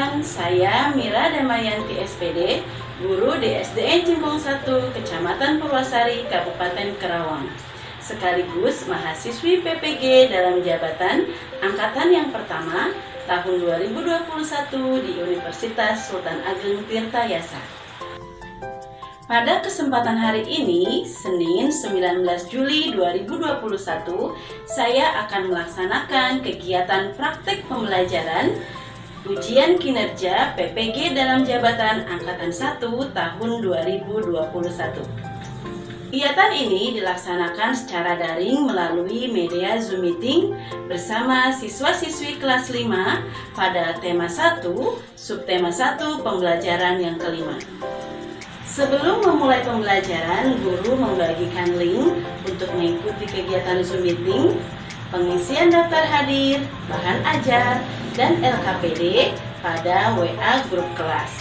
teman-teman, saya Mira Damayanti SPD, guru di SDN Cimbong 1, Kecamatan Purwasari, Kabupaten Karawang. Sekaligus mahasiswi PPG dalam jabatan angkatan yang pertama tahun 2021 di Universitas Sultan Ageng Tirtayasa. Pada kesempatan hari ini, Senin 19 Juli 2021, saya akan melaksanakan kegiatan praktek pembelajaran Ujian Kinerja PPG dalam Jabatan Angkatan 1 tahun 2021. Kegiatan ini dilaksanakan secara daring melalui media Zoom Meeting bersama siswa-siswi kelas 5 pada tema 1, subtema 1 pembelajaran yang kelima. Sebelum memulai pembelajaran, guru membagikan link untuk mengikuti kegiatan Zoom Meeting, pengisian daftar hadir, bahan ajar, dan LKPD pada WA grup kelas.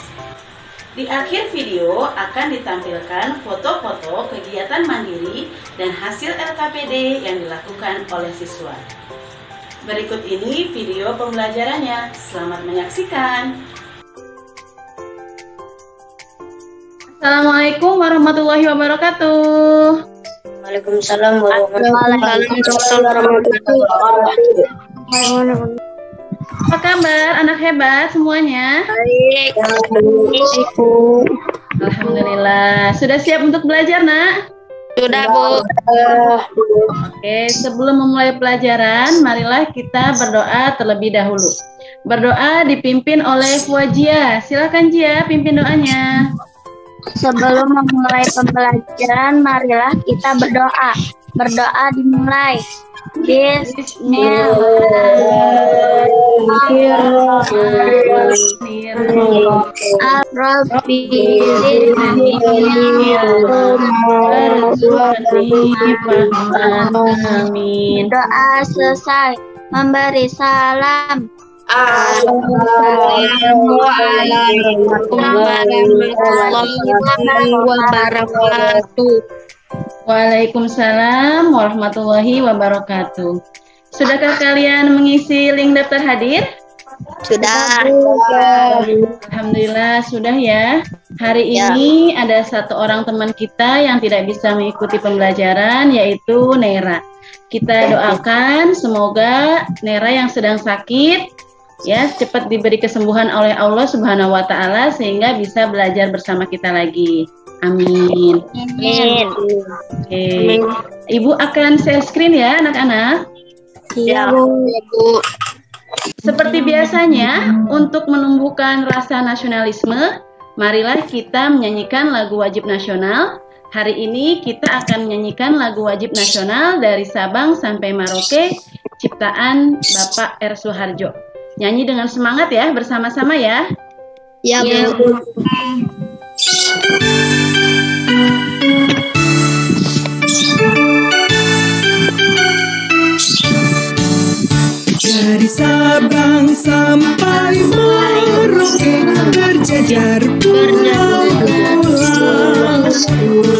Di akhir video akan ditampilkan foto-foto kegiatan mandiri dan hasil LKPD yang dilakukan oleh siswa. Berikut ini video pembelajarannya. Selamat menyaksikan. Assalamualaikum warahmatullahi wabarakatuh. Waalaikumsalam warahmatullahi wabarakatuh. Apa kabar anak hebat semuanya? Baik. Alhamdulillah. Sudah siap untuk belajar, Nak? Sudah, Bu. Oke, sebelum memulai pelajaran, marilah kita berdoa terlebih dahulu. Berdoa dipimpin oleh Fuajia. Silakan Jia, pimpin doanya. Sebelum memulai pembelajaran, marilah kita berdoa. Berdoa dimulai. Bismillahirrahmanirrahim. Doa selesai. Memberi salam. Assalamualaikum warahmatullahi wabarakatuh. Waalaikumsalam warahmatullahi wabarakatuh. Sudahkah kalian mengisi link daftar hadir? Sudah. Alhamdulillah sudah ya. Hari ini ada satu orang teman kita yang tidak bisa mengikuti pembelajaran, yaitu Nera. Kita doakan semoga Nera yang sedang sakit ya cepat diberi kesembuhan oleh Allah Subhanahu wa taala sehingga bisa belajar bersama kita lagi. Amin. Amin. Oke. Ibu akan share screen ya anak-anak. Iya, Bu. Seperti biasanya, untuk menumbuhkan rasa nasionalisme, marilah kita menyanyikan lagu wajib nasional. Hari ini kita akan menyanyikan lagu wajib nasional dari Sabang sampai Merauke, ciptaan Bapak R. Soeharjo. Nyanyi dengan semangat ya, bersama-sama ya. Ya, Bu. Dari Sabang sampai Merauke berjajar pulau-pulau,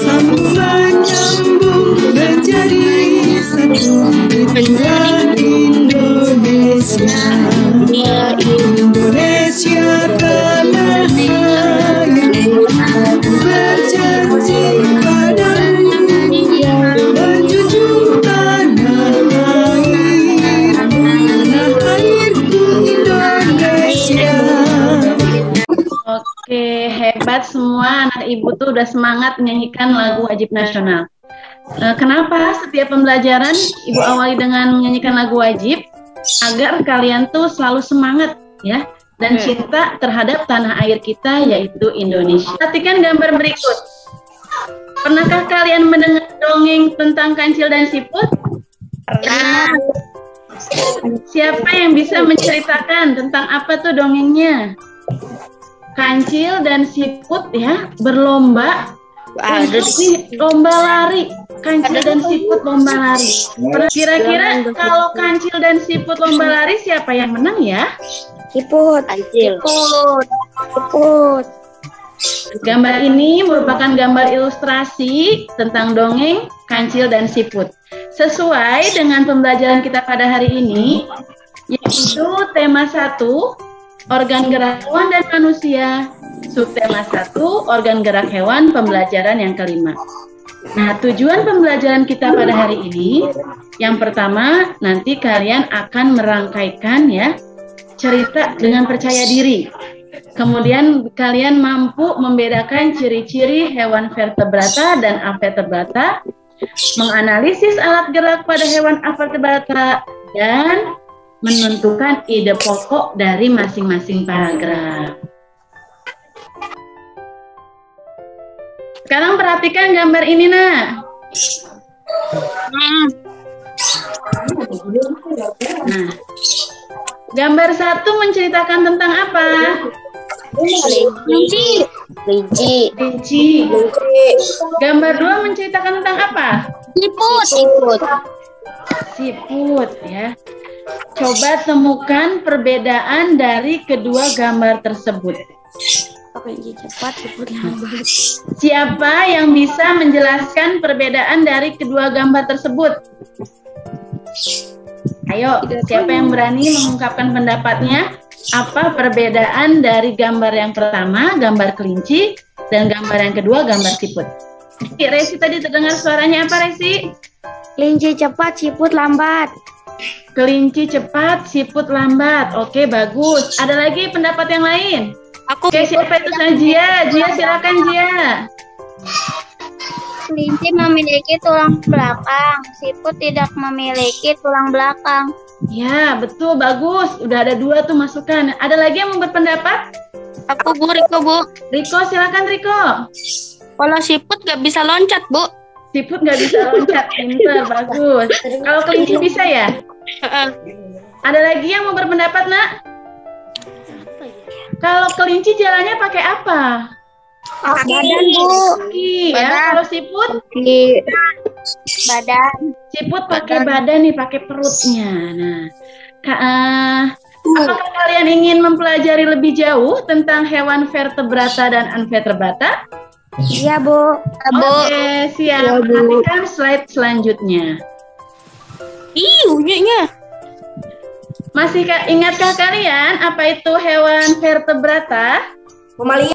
sambungan nyambung menjadi satu itulah Indonesia. Indonesia tanah airku berjanji padamu menjunjung tanah airku Indonesia. Oke, hebat semua anak ibu tuh udah semangat menyanyikan lagu wajib nasional. Kenapa setiap pembelajaran ibu awali dengan menyanyikan lagu wajib? Agar kalian tuh selalu semangat ya dan cinta terhadap tanah air kita yaitu Indonesia. Perhatikan gambar berikut. Pernahkah kalian mendengar dongeng tentang kancil dan siput? Pernah. Siapa yang bisa menceritakan tentang apa tuh dongengnya? Kancil dan siput ya berlomba. Ini lomba lari. Kancil dan siput lomba lari. Kira-kira kalau kancil dan siput lomba lari siapa yang menang ya? Siput. Kancil. Siput. Gambar ini merupakan gambar ilustrasi tentang dongeng kancil dan siput. Sesuai dengan pembelajaran kita pada hari ini, yaitu tema 1, organ gerak hewan dan manusia. Subtema 1, organ gerak hewan, pembelajaran yang kelima. Nah, tujuan pembelajaran kita pada hari ini, yang pertama, nanti kalian akan merangkaikan ya, cerita dengan percaya diri. Kemudian kalian mampu membedakan ciri-ciri hewan vertebrata dan avertebrata, menganalisis alat gerak pada hewan avertebrata, dan menentukan ide pokok dari masing-masing paragraf. Sekarang perhatikan gambar ini, Nah, gambar 1 menceritakan tentang apa? Kelinci. Kelinci. Gambar 2 menceritakan tentang apa? Siput. Siput ya. Coba temukan perbedaan dari kedua gambar tersebut. Kelinci cepat, siput lambat. Siapa yang bisa menjelaskan perbedaan dari kedua gambar tersebut? Ayo, siapa yang berani mengungkapkan pendapatnya? Apa perbedaan dari gambar yang pertama, gambar kelinci, dan gambar yang kedua, gambar siput? Resi tadi terdengar suaranya apa, Resi? Kelinci cepat, siput lambat. Kelinci cepat, siput lambat. Oke, bagus. Ada lagi pendapat yang lain? Oke, siapa itu? Jia. Jia, silakan Jia. Kelinci memiliki tulang belakang, siput tidak memiliki tulang belakang. Ya, betul, bagus. Udah ada 2 tuh masukan. Ada lagi yang mau berpendapat? Aku Bu, Riko, Bu. Riko, silakan Riko. Kalau siput nggak bisa loncat, Bu. Siput nggak bisa loncat, pinter, bagus. Kalau kelinci bisa ya? Ada lagi yang mau berpendapat, Nak? Kalau kelinci jalannya pakai apa? Badan, Bu. Kaki, ya. Kalau siput? Badan. Siput pakai badan nih, pakai perutnya. Nah, apakah kalian ingin mempelajari lebih jauh tentang hewan vertebrata dan anvertebrata? Iya, Bu. Oke, siap. Perhatikan slide selanjutnya. Unyanya. Masih ingatkah kalian apa itu hewan vertebrata? Mamalia.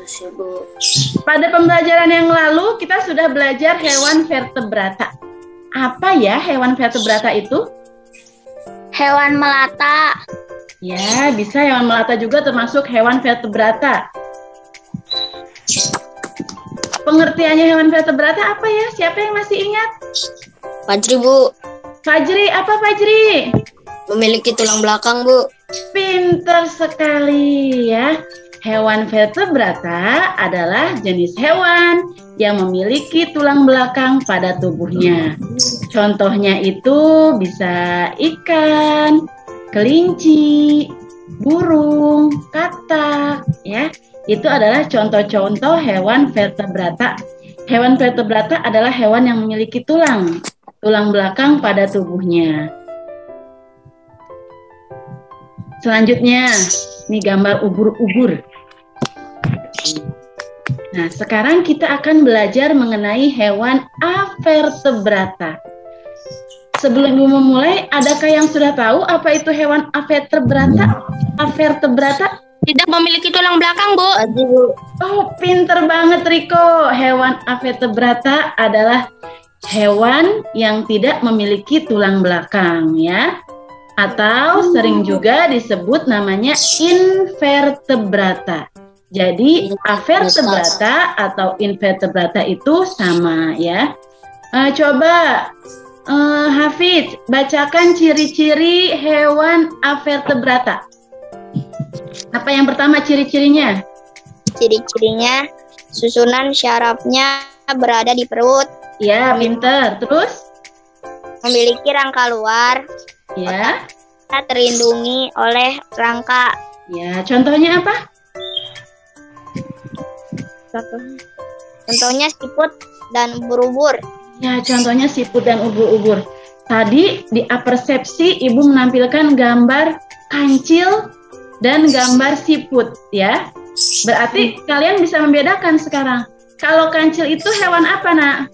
Pada pembelajaran yang lalu kita sudah belajar hewan vertebrata. Apa ya hewan vertebrata itu? Hewan melata. Ya, bisa hewan melata juga termasuk hewan vertebrata. Pengertiannya hewan vertebrata apa ya? Siapa yang masih ingat? Fajri, Bu. Fajri, apa Fajri? Memiliki tulang belakang, Bu. Pinter sekali ya. Hewan vertebrata adalah jenis hewan yang memiliki tulang belakang pada tubuhnya. Contohnya itu bisa ikan, kelinci, burung, katak, ya. Itu adalah contoh-contoh hewan vertebrata. Hewan vertebrata adalah hewan yang memiliki tulang belakang pada tubuhnya. Selanjutnya, ini gambar ubur-ubur. Nah, sekarang kita akan belajar mengenai hewan avertebrata. Sebelum memulai, adakah yang sudah tahu apa itu hewan avertebrata? Avertebrata Tidak memiliki tulang belakang, Bu. Oh, pinter banget Riko. Hewan avertebrata adalah hewan yang tidak memiliki tulang belakang, ya. Atau sering juga disebut namanya invertebrata. Jadi avertebrata atau invertebrata itu sama, ya. Coba Hafiz bacakan ciri-ciri hewan avertebrata. Apa yang pertama ciri-cirinya? Ciri-cirinya susunan syarafnya berada di perut. Ya, pinter. Terus? Memiliki rangka luar. Ya. Terlindungi oleh rangka. Ya, contohnya apa? Contohnya siput dan ubur-ubur. Ya, contohnya siput dan ubur-ubur. Tadi di apersepsi Ibu menampilkan gambar kancil dan gambar siput, ya. Berarti kalian bisa membedakan sekarang. Kalau kancil itu hewan apa, Nak?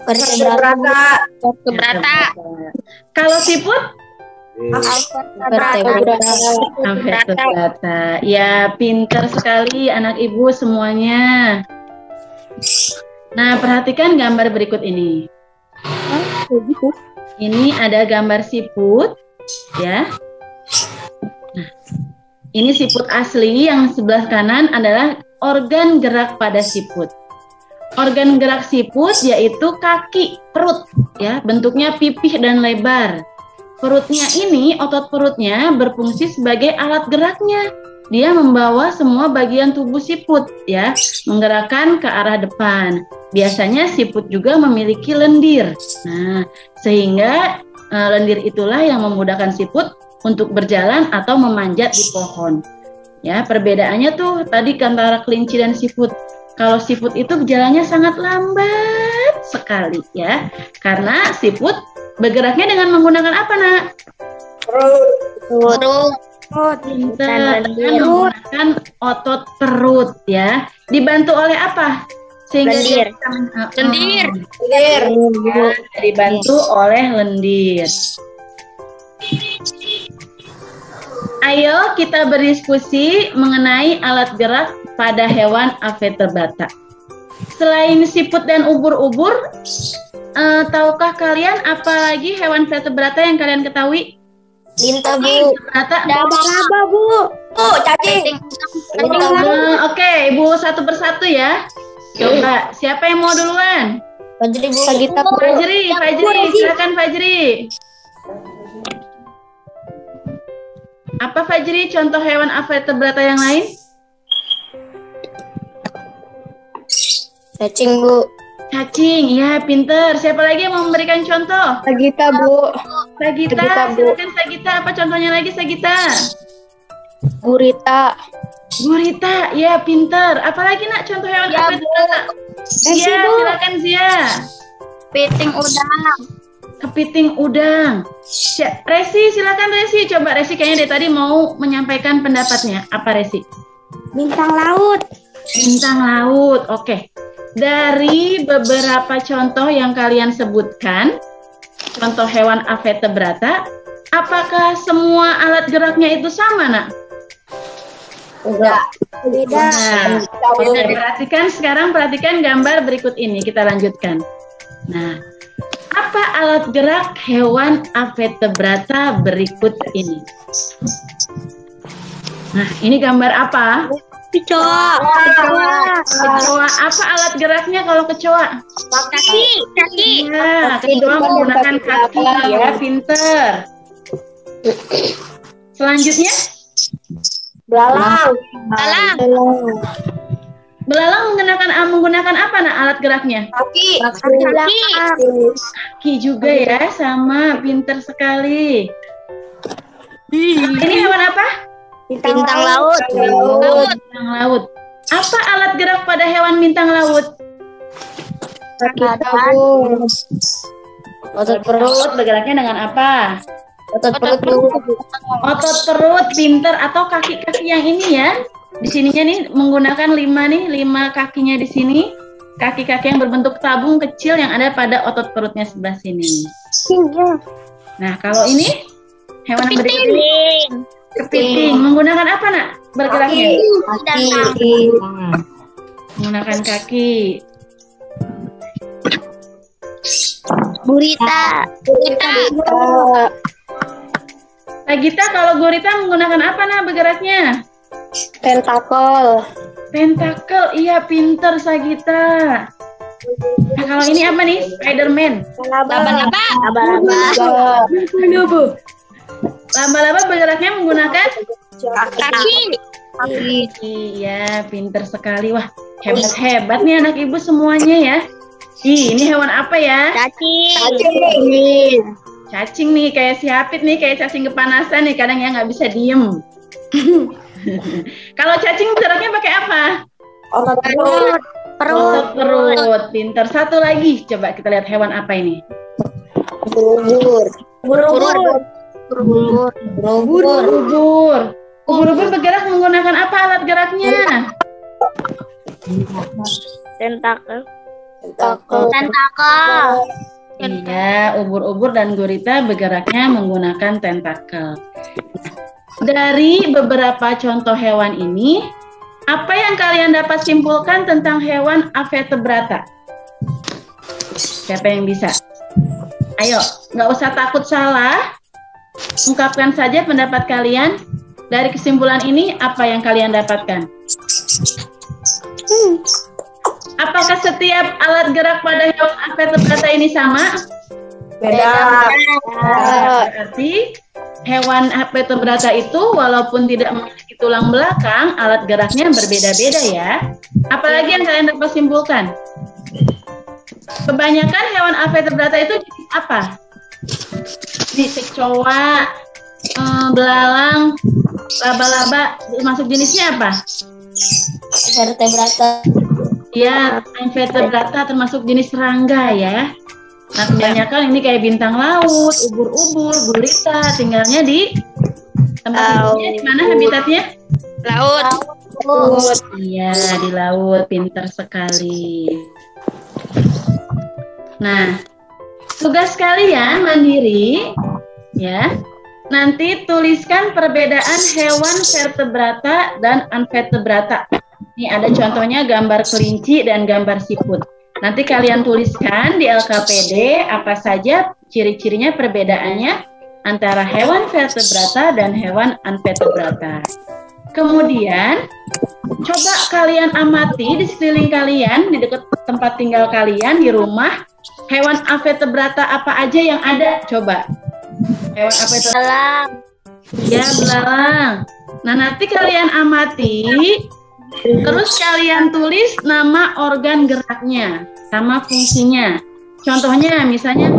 Vertebrata. Kalau siput? Invertebrata. Ya, pinter sekali anak ibu semuanya. Nah, perhatikan gambar berikut ini. Ini ada gambar siput, ya. Nah, ini siput asli, yang sebelah kanan adalah organ gerak pada siput. Organ gerak siput yaitu kaki, perut, ya, bentuknya pipih dan lebar. Perutnya ini, otot perutnya berfungsi sebagai alat geraknya. Dia membawa semua bagian tubuh siput, ya, menggerakkan ke arah depan. Biasanya siput juga memiliki lendir. Nah, sehingga lendir itulah yang memudahkan siput untuk berjalan atau memanjat di pohon. Ya, perbedaannya tuh tadi antara kelinci dan siput. Kalau siput itu jalannya sangat lambat sekali, ya, karena siput bergeraknya dengan menggunakan apa, Nak? Perut. Pintar, menggunakan otot perut, ya. Dibantu oleh apa? Sehingga Lendir. lendir. Ya, dibantu oleh lendir. Ayo kita berdiskusi mengenai alat gerak pada hewan avertebrata. Selain siput dan ubur-ubur, tahukah kalian apa lagi hewan vertebrata yang kalian ketahui? Lintah, Bu. Laba-laba, Bu. Cacing. Oke, Ibu satu persatu ya. Coba, siapa yang mau duluan? Fajri, Bu. Fajri, silakan Fajri. Apa Fajri contoh hewan avertebrata yang lain? Cacing, Bu. Cacing, ya pinter. Siapa lagi yang mau memberikan contoh? Sagita, Bu. Sagita, silakan Sagita. Apa contohnya lagi Sagita? Gurita. Gurita, ya pinter. Apalagi Nak contoh hewan avertebrata? Zia, silakan Zia. Kepiting udang. Kepiting udang. Resi, silakan Resi. Coba Resi kayaknya dari tadi mau menyampaikan pendapatnya. Apa Resi? Bintang laut. Bintang laut, oke. Dari beberapa contoh yang kalian sebutkan, contoh hewan avertebrata, apakah semua alat geraknya itu sama, Nak? Enggak. Beda. Nah, perhatikan gambar berikut ini. Kita lanjutkan. Nah, apa alat gerak hewan avertebrata berikut ini? Nah, ini gambar apa? Kecoa. Kecoa. Apa alat geraknya kalau kecoa? Kaki. Ya, kecoa menggunakan kaki, ya, pinter. Selanjutnya? Belalang. Belalang menggunakan apa, Nak, alat geraknya? Kaki. Kaki juga ya, sama, pinter sekali. Ini hewan apa? Bintang laut. Bintang laut. Apa alat gerak pada hewan bintang laut? Otot perut. Bergeraknya dengan apa? Otot perut. Otot perut, pinter. Atau kaki-kaki yang ini ya. Di sininya nih menggunakan 5 kakinya di sini. Kaki-kaki yang berbentuk tabung kecil yang ada pada otot perutnya sebelah sini. Nah, kalau ini hewan yang berikut ini. Kepiting. Menggunakan apa, Nak? Bergeraknya? Kaki. Menggunakan kaki. Gurita. Sagita, kalau gurita menggunakan apa, Nak, bergeraknya? Pentakel, iya pinter Sagita. Nah, kalau ini apa nih? Spiderman. Laba-laba bergeraknya menggunakan Kaki. Iya, pinter sekali. Wah, hebat-hebat nih anak ibu semuanya ya. Ini hewan apa ya? Cacing nih, kayak si Hafid nih, kayak cacing kepanasan nih, kadang ya nggak bisa diem. Kalau cacing geraknya pakai apa? Otot Perut. Pinter. Satu lagi, coba kita lihat hewan apa ini? Ubur-ubur bergerak menggunakan apa alat geraknya? Tentakel. Iya, ubur-ubur dan gurita bergeraknya menggunakan tentakel. Dari beberapa contoh hewan ini, apa yang kalian dapat simpulkan tentang hewan avertebrata? Siapa yang bisa? Ayo, nggak usah takut salah. Ungkapkan saja pendapat kalian. Dari kesimpulan ini, apa yang kalian dapatkan? Apakah setiap alat gerak pada hewan avertebrata ini sama? Beda. Berarti hewan avertebrata itu walaupun tidak memiliki tulang belakang, alat geraknya berbeda-beda ya. Apalagi yang kalian dapat simpulkan? Kebanyakan hewan avertebrata itu jenis apa? Jenis kecoa, belalang, laba-laba, masuk jenisnya apa? Vertebrata. Ya, invertebrata termasuk jenis serangga ya. Nah, kebanyakan ini kayak bintang laut, ubur-ubur, gurita, tinggalnya di tempat hidupnya di mana habitatnya? Laut. Iya, di laut. Pintar sekali. Nah, tugas kalian mandiri ya. Nanti tuliskan perbedaan hewan vertebrata dan anvertebrata. Ini ada contohnya gambar kelinci dan gambar siput. Nanti kalian tuliskan di LKPD apa saja ciri-cirinya perbedaannya antara hewan vertebrata dan hewan anvertebrata. Kemudian, coba kalian amati di sekeliling kalian, di dekat tempat tinggal kalian, di rumah, hewan avertebrata apa aja yang ada? Coba. Hewan avertebrata. Belalang. Ya, belalang. Nah, nanti kalian amati. Terus kalian tulis nama organ geraknya sama fungsinya. Contohnya misalnya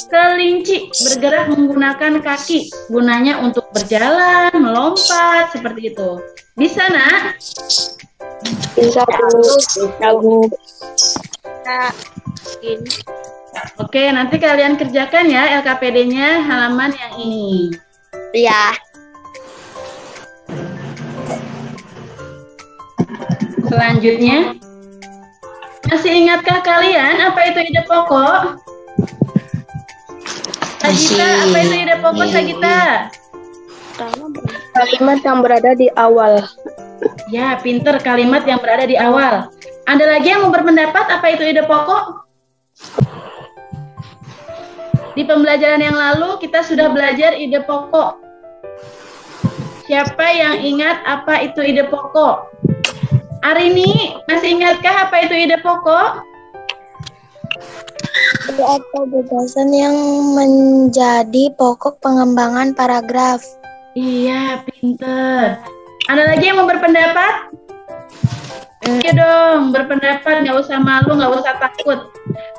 kelinci bergerak menggunakan kaki, gunanya untuk berjalan, melompat, seperti itu. Bisa, Nak? Bisa, Bu. Oke, nanti kalian kerjakan ya LKPD-nya halaman yang ini. Iya. Selanjutnya, masih ingatkah kalian apa itu ide pokok? Sagita, apa itu ide pokok, Sagita? Kalimat yang berada di awal. Ya, pinter, kalimat yang berada di awal. Ada lagi yang mau berpendapat apa itu ide pokok? Di pembelajaran yang lalu kita sudah belajar ide pokok. Siapa yang ingat apa itu ide pokok? Arini, masih ingatkah apa itu ide pokok? Ide atau gagasan yang menjadi pokok pengembangan paragraf. Iya, pinter. Ada lagi yang mau berpendapat? Ayo dong, berpendapat, nggak usah malu, nggak usah takut.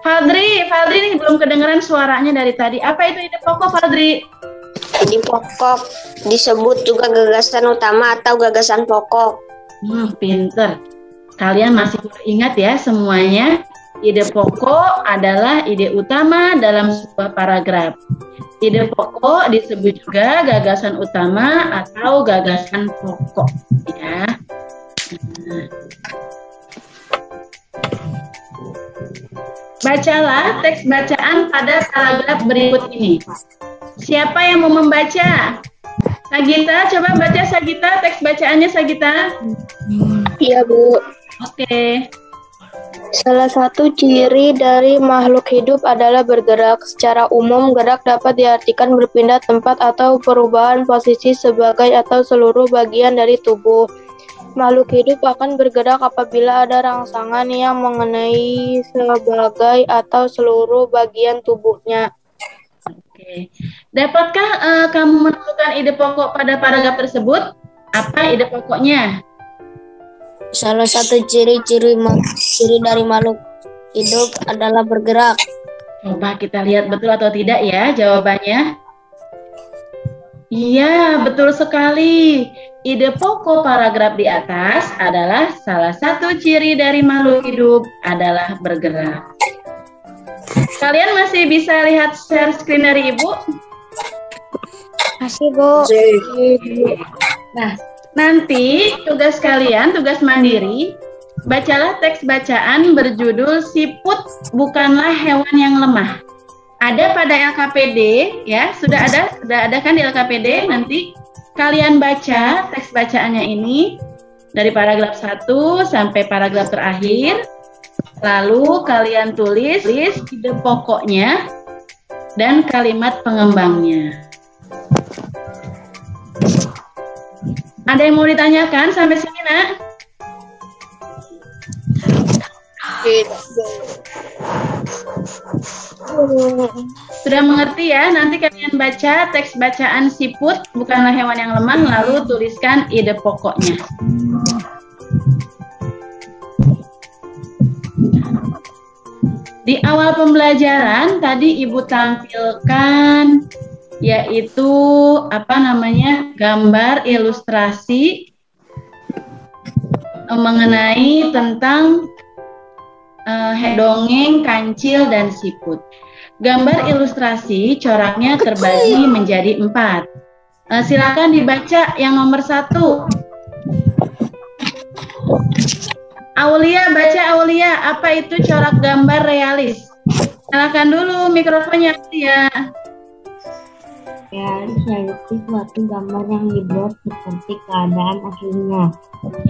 Fadri nih belum kedengeran suaranya dari tadi. Apa itu ide pokok, Fadri? Ide pokok disebut juga gagasan utama atau gagasan pokok. Pinter. Kalian masih ingat ya semuanya? Ide pokok adalah ide utama dalam sebuah paragraf. Ide pokok disebut juga gagasan utama atau gagasan pokok. Ya. Bacalah teks bacaan pada paragraf berikut ini. Siapa yang mau membaca? Sagita, coba baca Sagita, teks bacaannya Sagita. Iya, Bu. Oke. Salah satu ciri dari makhluk hidup adalah bergerak. Secara umum, gerak dapat diartikan berpindah tempat atau perubahan posisi sebagai atau seluruh bagian dari tubuh. Makhluk hidup akan bergerak apabila ada rangsangan yang mengenai sebagai atau seluruh bagian tubuhnya. Oke. Dapatkah kamu menemukan ide pokok pada paragraf tersebut? Apa ide pokoknya? Salah satu ciri dari makhluk hidup adalah bergerak. Coba kita lihat betul atau tidak ya jawabannya. Iya, betul sekali. Ide pokok paragraf di atas adalah salah satu ciri dari makhluk hidup adalah bergerak. Kalian masih bisa lihat share screen dari Ibu? Masih, Bu. Nah, nanti tugas kalian, tugas mandiri, bacalah teks bacaan berjudul Siput Bukanlah Hewan yang Lemah. Ada pada LKPD ya, sudah ada kan di LKPD. Nanti kalian baca teks bacaannya ini dari paragraf 1 sampai paragraf terakhir. Lalu kalian tulis ide pokoknya dan kalimat pengembangnya. Ada yang mau ditanyakan sampai sini, Nak? Sudah mengerti ya? Nanti kalian baca teks bacaan siput, bukanlah hewan yang lemah, lalu tuliskan ide pokoknya. Di awal pembelajaran tadi Ibu tampilkan yaitu gambar ilustrasi mengenai tentang dongeng kancil dan siput. Gambar ilustrasi coraknya terbagi menjadi 4. Silakan dibaca yang nomor 1. Aulia, baca Aulia, apa itu corak gambar realis? Silakan dulu mikrofonnya Aulia. Realis yaitu suatu gambar yang dibuat seperti keadaan aslinya.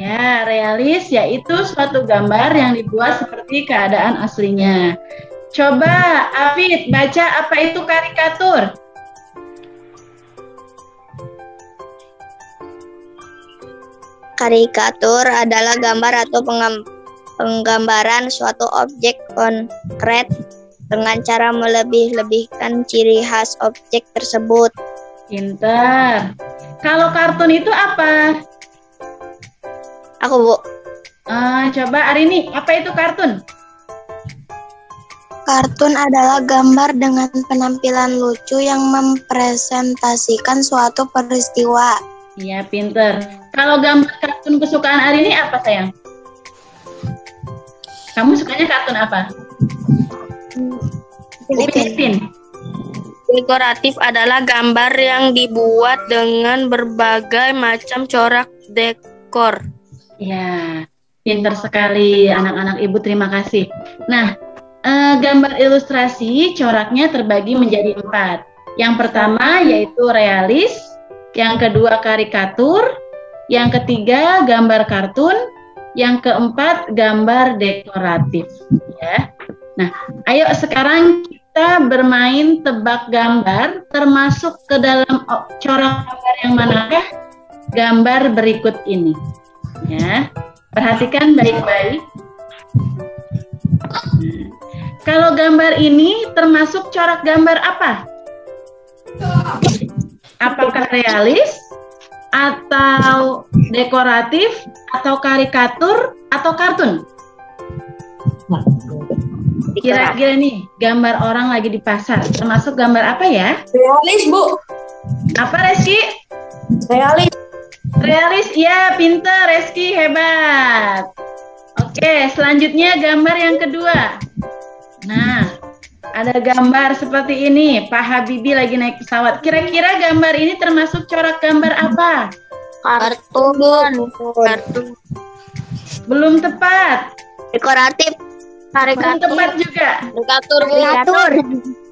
Ya, realis yaitu suatu gambar yang dibuat seperti keadaan aslinya. Coba Afid baca apa itu karikatur? Karikatur adalah gambar atau penggambaran suatu objek konkret dengan cara melebih-lebihkan ciri khas objek tersebut. Pinter. Kalau kartun itu apa? Aku, Bu. Coba Arini, apa itu kartun? Kartun adalah gambar dengan penampilan lucu yang mempresentasikan suatu peristiwa. Iya, pinter. Kalau gambar kartun kesukaan Arini apa, sayang? Kamu sukanya kartun apa? Filipin. Dekoratif adalah gambar yang dibuat dengan berbagai macam corak dekor. Ya, pinter sekali anak-anak Ibu, terima kasih. Nah, gambar ilustrasi coraknya terbagi menjadi 4. Yang pertama yaitu realis, yang kedua karikatur, yang ketiga gambar kartun, yang keempat gambar dekoratif. Ya. Nah, ayo sekarang kita bermain tebak gambar, termasuk ke dalam corak gambar yang manakah gambar berikut ini. Ya, perhatikan baik-baik. Kalau gambar ini termasuk corak gambar apa? Apakah realis, atau dekoratif, atau karikatur, atau kartun? Kira-kira nih, gambar orang lagi di pasar, termasuk gambar apa ya? Realis, Bu. Apa, Reski? Realis. Realis, ya, pintar, Reski, hebat. Oke, selanjutnya gambar yang kedua. Nah, ada gambar seperti ini, Pak Habibie lagi naik pesawat. Kira-kira gambar ini termasuk corak gambar apa? Kartun. Belum tepat. Dekoratif. Belum tepat juga. Karikatur.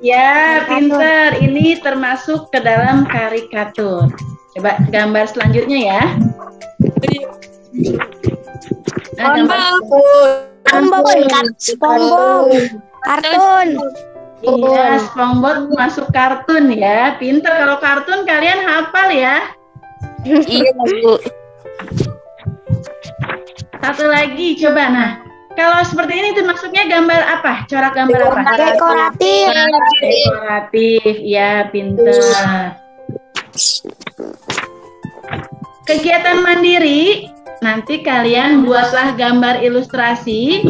Ya, pintar. Ini termasuk ke dalam karikatur. Coba gambar selanjutnya ya. Nah, gambar. Kartun. Iya, SpongeBob masuk kartun ya. Pintar, kalau kartun kalian hafal ya. Iya, Bu. Satu lagi, coba. Nah, kalau seperti ini termasuknya gambar apa? Corak gambar apa? Dekoratif. Dekoratif, ya, pintar. Kegiatan mandiri, nanti kalian buatlah gambar ilustrasi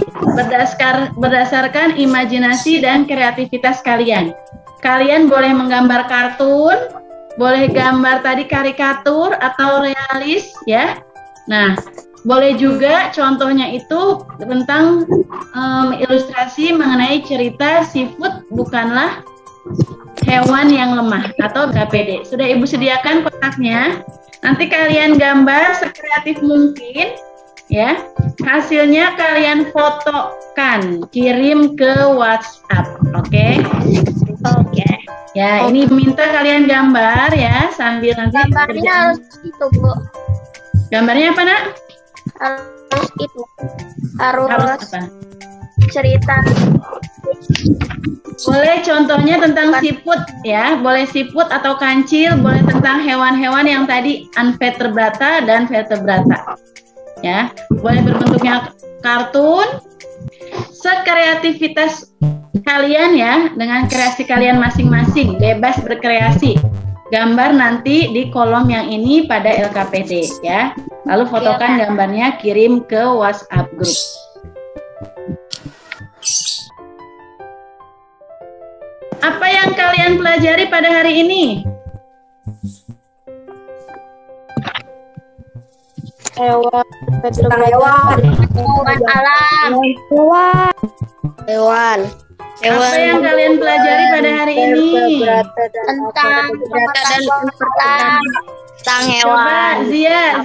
berdasarkan imajinasi dan kreativitas kalian. Kalian boleh menggambar kartun, boleh gambar tadi karikatur atau realis ya. Nah, boleh juga contohnya itu tentang ilustrasi mengenai cerita siput bukanlah hewan yang lemah atau KPD. Sudah Ibu sediakan kotaknya. Nanti kalian gambar sekreatif mungkin ya. Hasilnya kalian fotokan, kirim ke WhatsApp, oke? Oke. Ya, ini minta kalian gambar ya sambil nanti Gambarnya kerjaan. harus itu, Bu. Gambarnya apa, Nak? Harus itu. Harus Harus apa? cerita. Boleh contohnya tentang siput ya, boleh siput atau kancil, boleh tentang hewan-hewan yang tadi unvertebrata dan vertebrata. Ya, boleh berbentuknya kartun. Sekreativitas kalian ya, dengan kreasi kalian masing-masing, bebas berkreasi. Gambar nanti di kolom yang ini pada LKPD ya. Lalu fotokan gambarnya, kirim ke WhatsApp group. Apa yang kalian pelajari pada hari ini? Hewan. Tentang hewan. Hewan alam. Hewan. Apa yang kalian pelajari pada hari ini? Tentang tentang Coba hewan.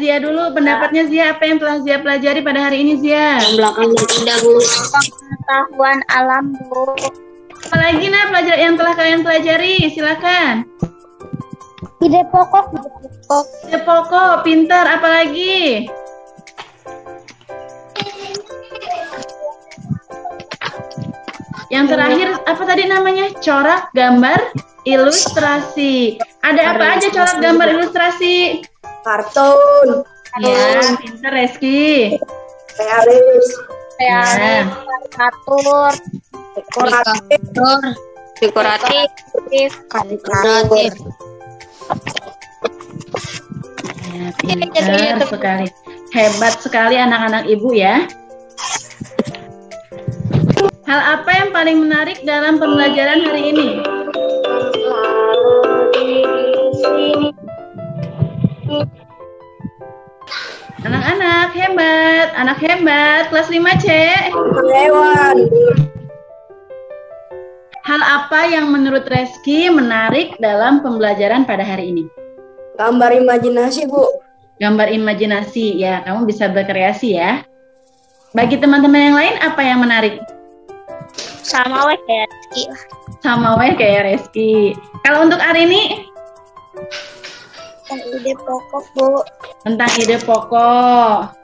Zia dulu pendapatnya Zia, apa yang telah Zia pelajari pada hari ini Zia? Belakangnya tidak, Bu. Pengetahuan alam, Bu. Apalagi pelajaran yang telah kalian pelajari? Silakan. Ide pokok. Ide pokok, pintar. Apalagi? Yang terakhir apa tadi namanya? Corak gambar ilustrasi. Ada apa aja corak gambar ilustrasi? Kartun. Ya, pintar Reski. Realis. Ya. Karikatur. Dekoratif. Dekoratif. Ya, pintar sekali. Hebat sekali anak-anak ibu ya. Hal apa yang paling menarik dalam pembelajaran hari ini? Anak hebat, kelas 5C. Hewan. Hal apa yang menurut Reski menarik dalam pembelajaran pada hari ini? Gambar imajinasi, Bu. Gambar imajinasi, ya, kamu bisa berkreasi ya. Bagi teman-teman yang lain, apa yang menarik? Sama weh kayak Rizky. Sama weh kayak Reski. Kalau untuk hari ini? Ide pokok, Bu. Tentang ide pokok.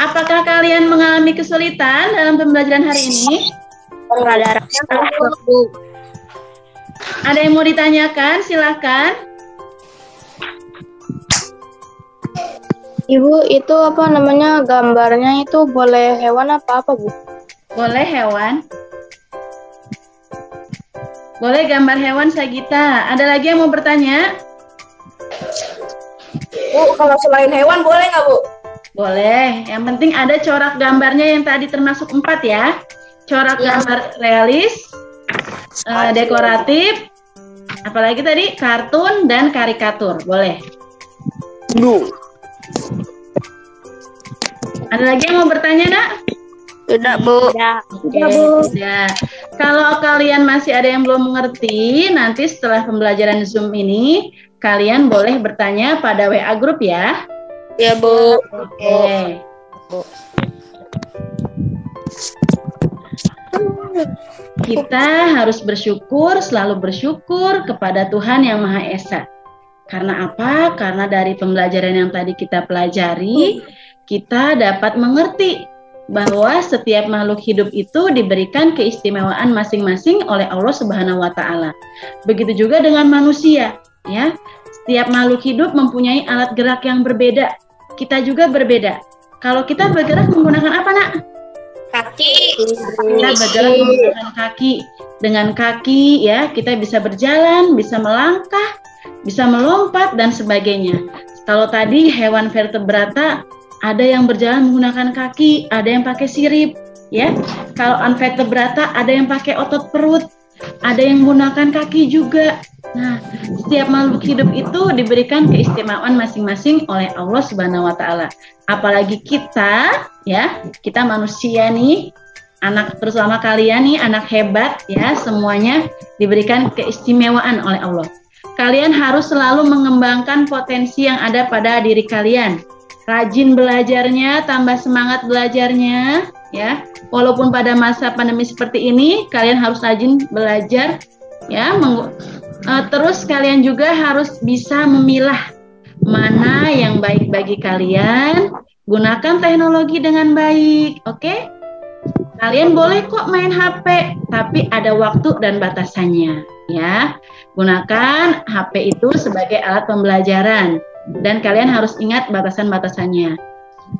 Apakah kalian mengalami kesulitan dalam pembelajaran hari ini? Bu. Ada yang mau ditanyakan? Silakan. Ibu, itu apa namanya gambarnya itu boleh hewan apa Bu? Boleh hewan. Boleh gambar hewan Sagita. Ada lagi yang mau bertanya? Bu, kalau selain hewan boleh nggak, Bu? Boleh. Yang penting ada corak gambarnya yang tadi termasuk 4 ya. Corak gambar realis, dekoratif, apalagi tadi kartun dan karikatur. Boleh. Bu. Ada lagi yang mau bertanya, Nak? Tidak, Bu. Oke, sudah. Kalau kalian masih ada yang belum mengerti, nanti setelah pembelajaran Zoom ini, kalian boleh bertanya pada WA grup ya. Ya, Bu. Oke. Kita harus bersyukur, selalu bersyukur kepada Tuhan Yang Maha Esa. Karena apa? Karena dari pembelajaran yang tadi kita pelajari, kita dapat mengerti bahwa setiap makhluk hidup itu diberikan keistimewaan masing-masing oleh Allah Subhanahu wa taala. Begitu juga dengan manusia, ya. Setiap makhluk hidup mempunyai alat gerak yang berbeda. Kita juga berbeda. Kalau kita bergerak menggunakan apa, Nak? Kaki. Kita bergerak menggunakan kaki. Dengan kaki ya, kita bisa berjalan, bisa melangkah, bisa melompat dan sebagainya. Kalau tadi hewan vertebrata ada yang berjalan menggunakan kaki, ada yang pakai sirip, ya. Kalau unvertebrata ada yang pakai otot perut, ada yang menggunakan kaki juga. Nah, setiap makhluk hidup itu diberikan keistimewaan masing-masing oleh Allah Subhanahu wa taala. Apalagi kita, ya, kita manusia nih, anak terutama kalian nih, anak hebat ya, semuanya diberikan keistimewaan oleh Allah. Kalian harus selalu mengembangkan potensi yang ada pada diri kalian. Rajin belajarnya, tambah semangat belajarnya, ya. Walaupun pada masa pandemi seperti ini, kalian harus rajin belajar, ya. Terus kalian juga harus bisa memilah mana yang baik bagi kalian. Gunakan teknologi dengan baik, oke? Kalian boleh kok main HP, tapi ada waktu dan batasannya, ya. Gunakan HP itu sebagai alat pembelajaran, dan kalian harus ingat batasan-batasannya.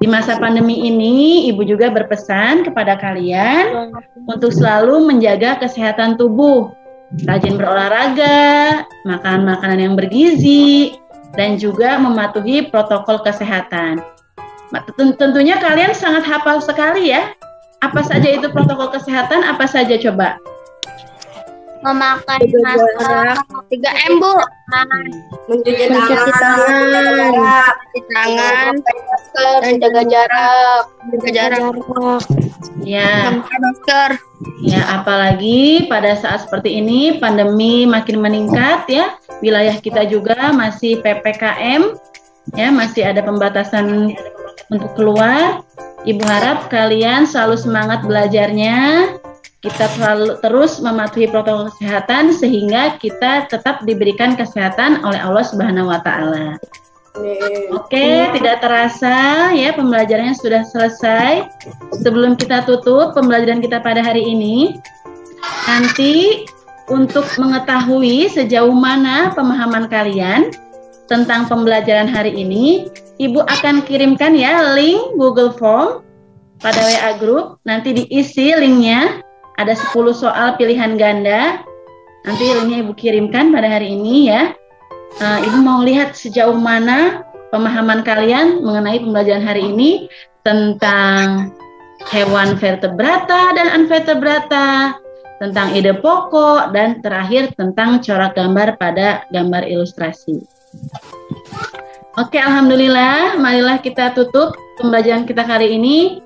Di masa pandemi ini, Ibu juga berpesan kepada kalian untuk selalu menjaga kesehatan tubuh, rajin berolahraga, makan makanan yang bergizi, dan juga mematuhi protokol kesehatan. Tentunya kalian sangat hafal sekali ya. Apa saja itu protokol kesehatan? Apa saja coba? Memakai masker 3M, Bu. Mencuci Mencuci tangan, dan jaga jarak. Ya. Memakai masker. Ya, apalagi pada saat seperti ini pandemi makin meningkat ya. Wilayah kita juga masih PPKM ya, masih ada pembatasan untuk keluar. Ibu harap kalian selalu semangat belajarnya. Kita selalu terus mematuhi protokol kesehatan sehingga kita tetap diberikan kesehatan oleh Allah Subhanahu wa taala. Oke, tidak terasa ya pembelajarannya sudah selesai. Sebelum kita tutup pembelajaran kita pada hari ini, nanti untuk mengetahui sejauh mana pemahaman kalian tentang pembelajaran hari ini, Ibu akan kirimkan ya link Google Form pada WA Group. Nanti diisi linknya, ada 10 soal pilihan ganda. Nanti linknya Ibu kirimkan pada hari ini ya. Ibu mau lihat sejauh mana pemahaman kalian mengenai pembelajaran hari ini tentang hewan vertebrata dan invertebrata, tentang ide pokok, dan terakhir tentang corak gambar pada gambar ilustrasi. Oke, alhamdulillah, marilah kita tutup pembelajaran kita kali ini.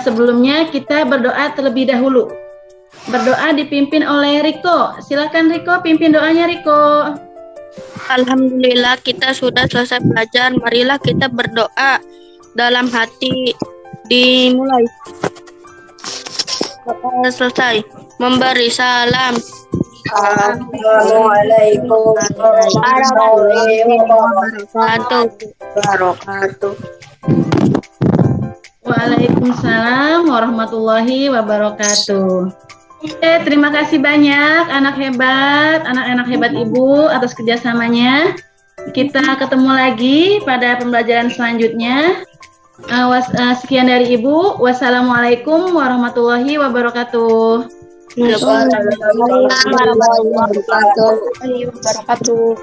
Sebelumnya kita berdoa terlebih dahulu. Berdoa dipimpin oleh Riko. Silakan Riko, pimpin doanya Riko. Alhamdulillah kita sudah selesai belajar. Marilah kita berdoa dalam hati. Dimulai. Selesai. Memberi salam. Assalamualaikum warahmatullahi wabarakatuh. Waalaikumsalam warahmatullahi wabarakatuh. Oke, terima kasih banyak anak-anak hebat Ibu atas kerjasamanya. Kita ketemu lagi pada pembelajaran selanjutnya. Sekian dari Ibu. Wassalamualaikum warahmatullahi wabarakatuh. Waalaikumsalam warahmatullahi wabarakatuh.